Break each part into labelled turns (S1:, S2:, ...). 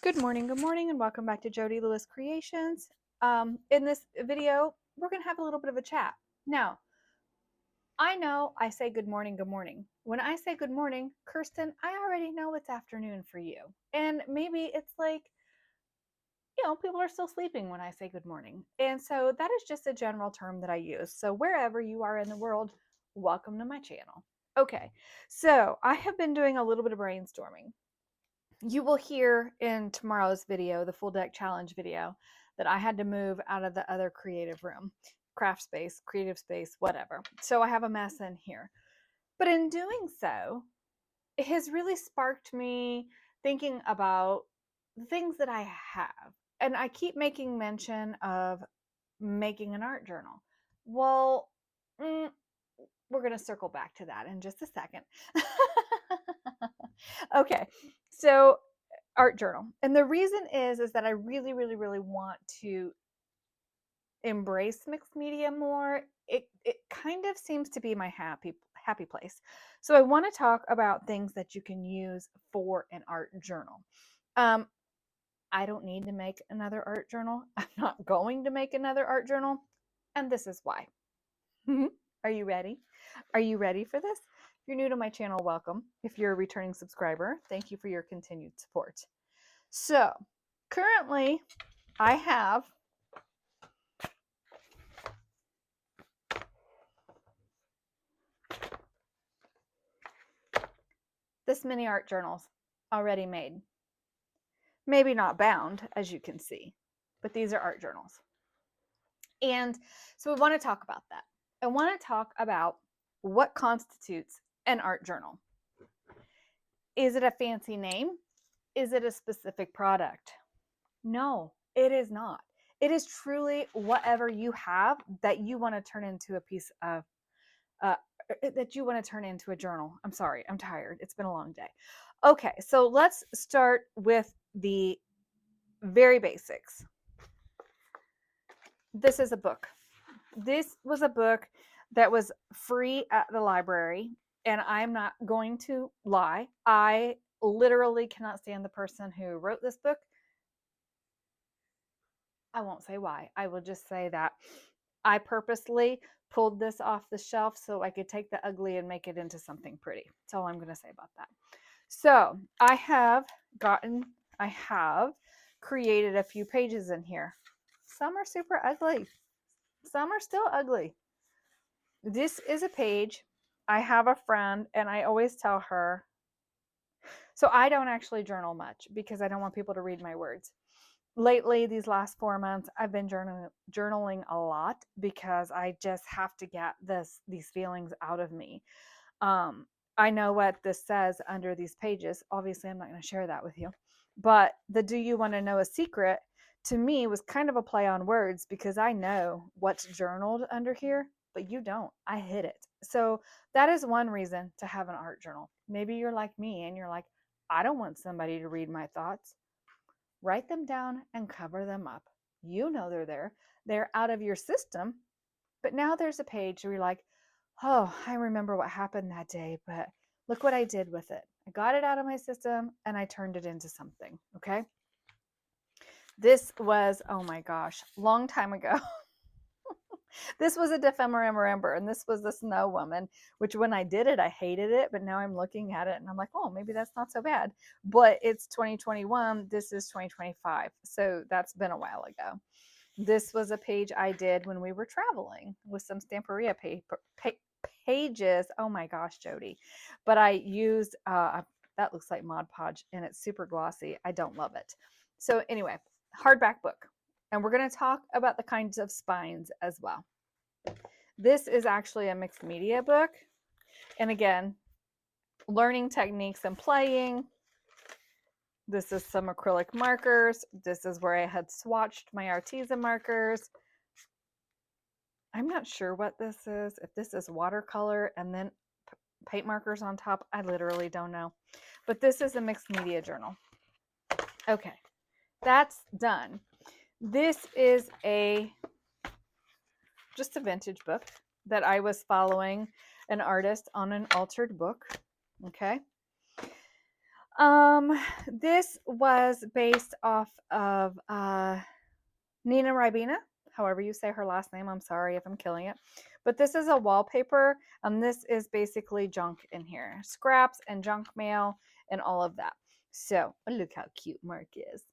S1: Good morning, and welcome back to Jody Lewis Creations. In this video, we're going to have a little bit of a chat. Now, I know I say good morning, good morning. When I say good morning, Kirsten, I already know it's afternoon for you. And maybe it's like, people are still sleeping when I say good morning. And so that is just a general term that I use. So wherever you are in the world, welcome to my channel. Okay, so I have been doing a little bit of brainstorming. You will hear in tomorrow's video, the full deck challenge video, that I had to move out of the other creative room, craft space, creative space, whatever. So I have a mess in here. But in doing so, it has really sparked me thinking about the things that I have. And I keep making mention of making an art journal. Well, we're going to circle back to that in just a second. Okay, so art journal. And the reason is that I really, really, really want to embrace mixed media more. It kind of seems to be my happy place. So I want to talk about things that you can use for an art journal. I don't need to make another art journal. I'm not going to make another art journal, and this is why. Are you ready? Are you ready for this? If you're new to my channel, welcome. If you're a returning subscriber, thank you for your continued support. So currently I have this many art journals already made. Maybe not bound, as you can see, but these are art journals. And so we want to talk about that. I want to talk about what constitutes an art journal. Is it a fancy name? Is it a specific product? No, it is not. It is truly whatever you have that you want to turn into a piece of, that you want to turn into a journal. I'm sorry, I'm tired. It's been a long day. Okay, so let's start with the very basics. This is a book. This was a book that was free at the library, and I'm not going to lie. I literally cannot stand the person who wrote this book. I won't say why. I will just say that I purposely pulled this off the shelf so I could take the ugly and make it into something pretty. That's all I'm going to say about that. So I have created a few pages in here. Some are super ugly. Some are still ugly. This is a page. I have a friend and I always tell her, so I don't actually journal much because I don't want people to read my words. Lately, these last 4 months, I've been journaling a lot because I just have to get these feelings out of me. I know what this says under these pages. Obviously, I'm not going to share that with you. But the do you want to know a secret to me was kind of a play on words because I know what's journaled under here, but you don't. I hid it. So that is one reason to have an art journal. Maybe you're like me and you're like, I don't want somebody to read my thoughts. Write them down and cover them up. You know they're there. They're out of your system. But now there's a page where you're like, oh, I remember what happened that day, but look what I did with it. I got it out of my system and I turned it into something. Okay. This was, oh my gosh, long time ago. This was a Defemmeramber, and this was the Snow Woman, which when I did it, I hated it, but now I'm looking at it and I'm like, oh, maybe that's not so bad. But it's 2021. This is 2025. So that's been a while ago. This was a page I did when we were traveling with some Stamperia pages. Oh my gosh, Jody. But I used, that looks like Mod Podge and it's super glossy. I don't love it. So anyway, hardback book. And we're going to talk about the kinds of spines as well. This is actually a mixed media book. And again, learning techniques and playing. This is some acrylic markers. This is where I had swatched my Arteza markers. I'm not sure what this is. If this is watercolor and then paint markers on top, I literally don't know. But this is a mixed media journal. Okay, that's done. This is just a vintage book that I was following an artist on an altered book. Okay. This was based off of Nina Ribena, however you say her last name. I'm sorry if I'm killing it. But this is a wallpaper, and this is basically junk in here. Scraps and junk mail and all of that. So look how cute Mark is.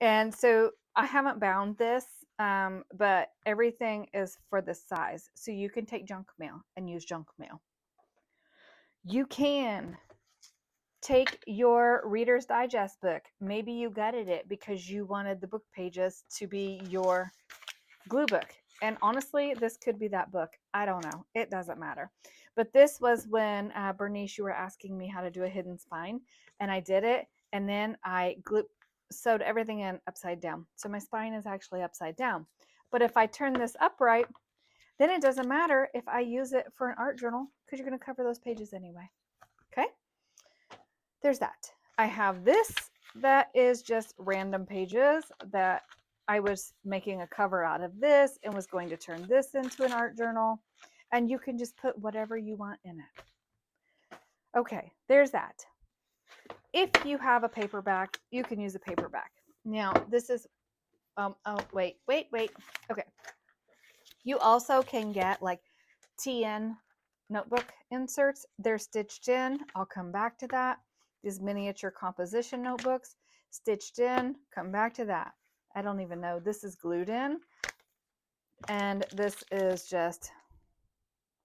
S1: And so I haven't bound this, but everything is for this size. So you can take junk mail and use junk mail. You can take your Reader's Digest book. Maybe you gutted it because you wanted the book pages to be your glue book. And honestly, this could be that book. I don't know. It doesn't matter. But this was when, Bernice, you were asking me how to do a hidden spine. And I did it. And then I sewed everything in upside down. So my spine is actually upside down. But if I turn this upright, then it doesn't matter if I use it for an art journal because you're going to cover those pages anyway. Okay? There's that. I have this that is just random pages that I was making a cover out of this and was going to turn this into an art journal. And you can just put whatever you want in it. Okay, there's that. If you have a paperback, you can use a paperback. Now, this is, oh, wait. Okay. You also can get like TN notebook inserts. They're stitched in. I'll come back to that. These miniature composition notebooks, stitched in. Come back to that. I don't even know. This is glued in. And this is just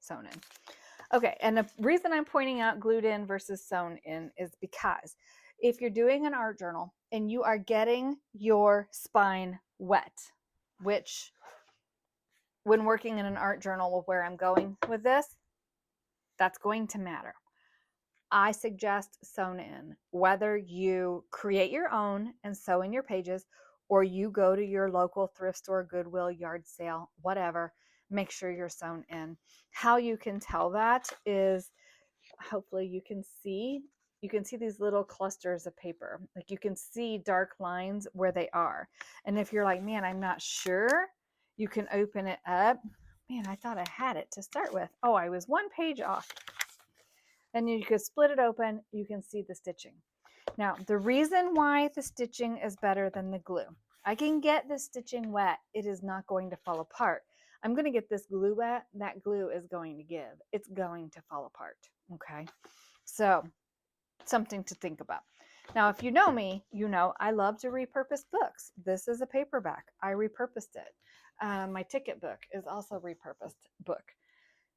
S1: sewn in. Okay, and the reason I'm pointing out glued in versus sewn in is because if you're doing an art journal and you are getting your spine wet, which when working in an art journal where I'm going with this, that's going to matter. I suggest sewn in, whether you create your own and sew in your pages or you go to your local thrift store, Goodwill, yard sale, whatever, make sure you're sewn in. How you can tell that is, hopefully you can see these little clusters of paper. Like you can see dark lines where they are. And if you're like, man, I'm not sure, you can open it up. Man, I thought I had it to start with. Oh, I was one page off. And you could split it open, you can see the stitching. Now, the reason why the stitching is better than the glue, I can get the stitching wet, it is not going to fall apart. I'm going to get this glue wet, that glue is going to give. It's going to fall apart, okay? So, something to think about. Now, if you know me, you know I love to repurpose books. This is a paperback. I repurposed it. My ticket book is also a repurposed book.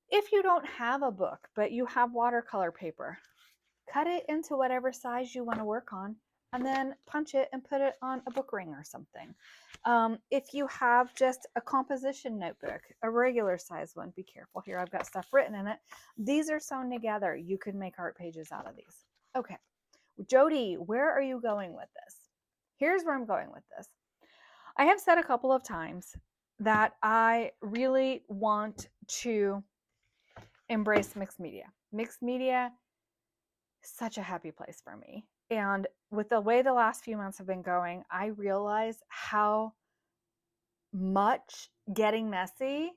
S1: If you don't have a book, but you have watercolor paper, cut it into whatever size you want to work on and then punch it and put it on a book ring or something. If you have just a composition notebook, a regular size one, be careful here, I've got stuff written in it. These are sewn together. You can make art pages out of these. Okay, Jody, where are you going with this? Here's where I'm going with this. I have said a couple of times that I really want to embrace mixed media. Mixed media is such a happy place for me. And with the way the last few months have been going, I realize how much getting messy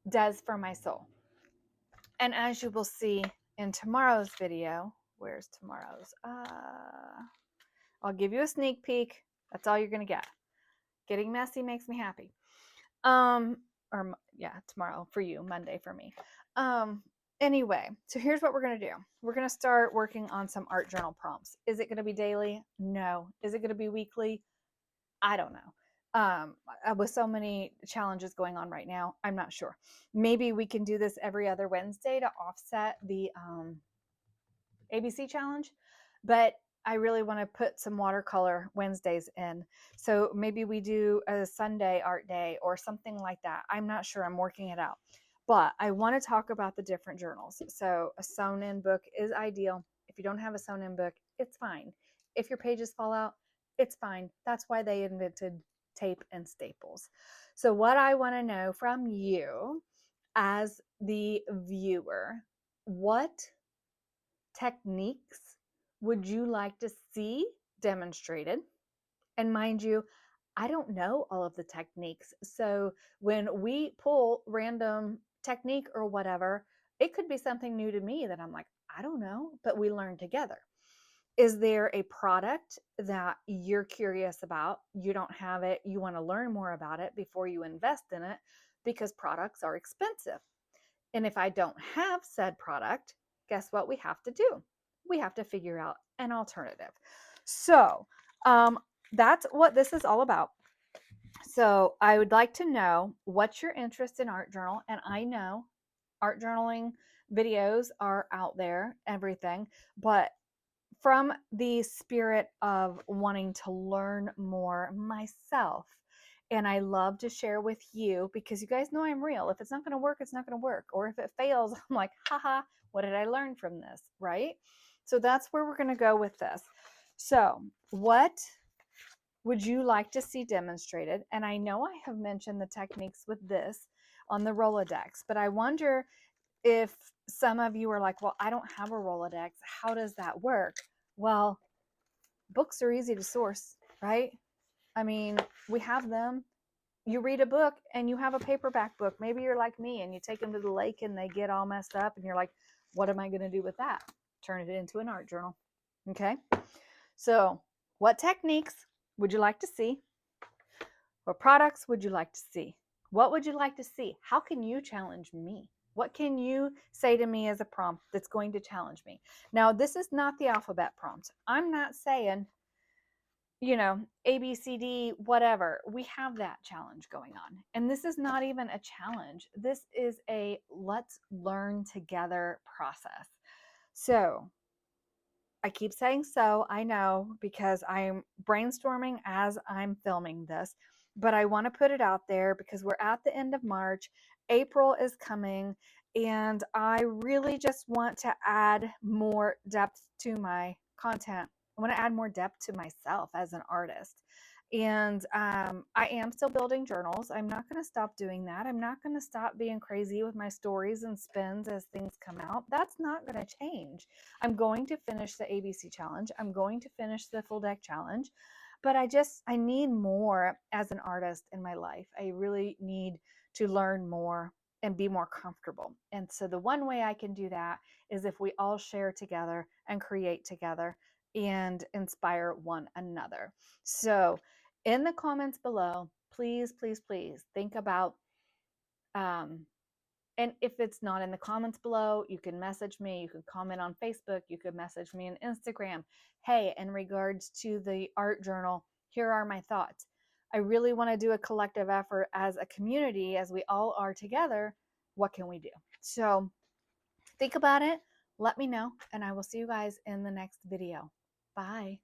S1: does for my soul. And as you will see in tomorrow's video, where's tomorrow's? I'll give you a sneak peek. That's all you're going to get. Getting messy makes me happy. Or yeah, tomorrow for you, Monday for me. Anyway, so here's what we're going to do. We're going to start working on some art journal prompts. Is it going to be daily? No. Is it going to be weekly? I don't know. With so many challenges going on right now, I'm not sure. Maybe we can do this every other Wednesday to offset the ABC challenge, but I really want to put some watercolor Wednesdays in. So maybe we do a Sunday art day or something like that. I'm not sure. I'm working it out. But I want to talk about the different journals. So a sewn in book is ideal. If you don't have a sewn in book, it's fine. If your pages fall out, it's fine. That's why they invented tape and staples. So what I want to know from you as the viewer, what techniques would you like to see demonstrated? And mind you, I don't know all of the techniques. So when we pull random technique or whatever, it could be something new to me that I'm like, I don't know, but we learn together. Is there a product that you're curious about? You don't have it, you want to learn more about it before you invest in it, because products are expensive. And if I don't have said product, guess what we have to do? We have to figure out an alternative. So that's what this is all about. So I would like to know what's your interest in art journal. And I know art journaling videos are out there, everything, but from the spirit of wanting to learn more myself. And I love to share with you, because you guys know I'm real. If it's not going to work, it's not going to work. Or if it fails, I'm like, haha, what did I learn from this? Right? So that's where we're going to go with this. So, what would you like to see demonstrated? And I know I have mentioned the techniques with this on the Rolodex, but I wonder if some of you are like, well, I don't have a Rolodex. How does that work? Well, books are easy to source, right? I mean, we have them. You read a book and you have a paperback book. Maybe you're like me and you take them to the lake and they get all messed up and you're like, what am I going to do with that? Turn it into an art journal. Okay. So, what techniques would you like to see? What products would you like to see? What would you like to see? How can you challenge me? What can you say to me as a prompt that's going to challenge me? Now, this is not the alphabet prompt. I'm not saying, A, B, C, D, whatever. We have that challenge going on. And this is not even a challenge. This is a let's learn together process. So, I keep saying so, I know, because I'm brainstorming as I'm filming this, but I want to put it out there because we're at the end of March. April is coming, and I really just want to add more depth to my content. I want to add more depth to myself as an artist. And I am still building journals. I'm not going to stop doing that. I'm not going to stop being crazy with my stories and spins as things come out. That's not going to change. I'm going to finish the ABC challenge. I'm going to finish the full deck challenge. But I need more as an artist in my life. I really need to learn more and be more comfortable. And so the one way I can do that is if we all share together and create together and inspire one another. So in the comments below, please, please, please think about, and if it's not in the comments below, you can message me, you can comment on Facebook, you could message me on Instagram. Hey, in regards to the art journal, here are my thoughts. I really want to do a collective effort as a community, as we all are together. What can we do? So think about it, let me know, and I will see you guys in the next video. Bye.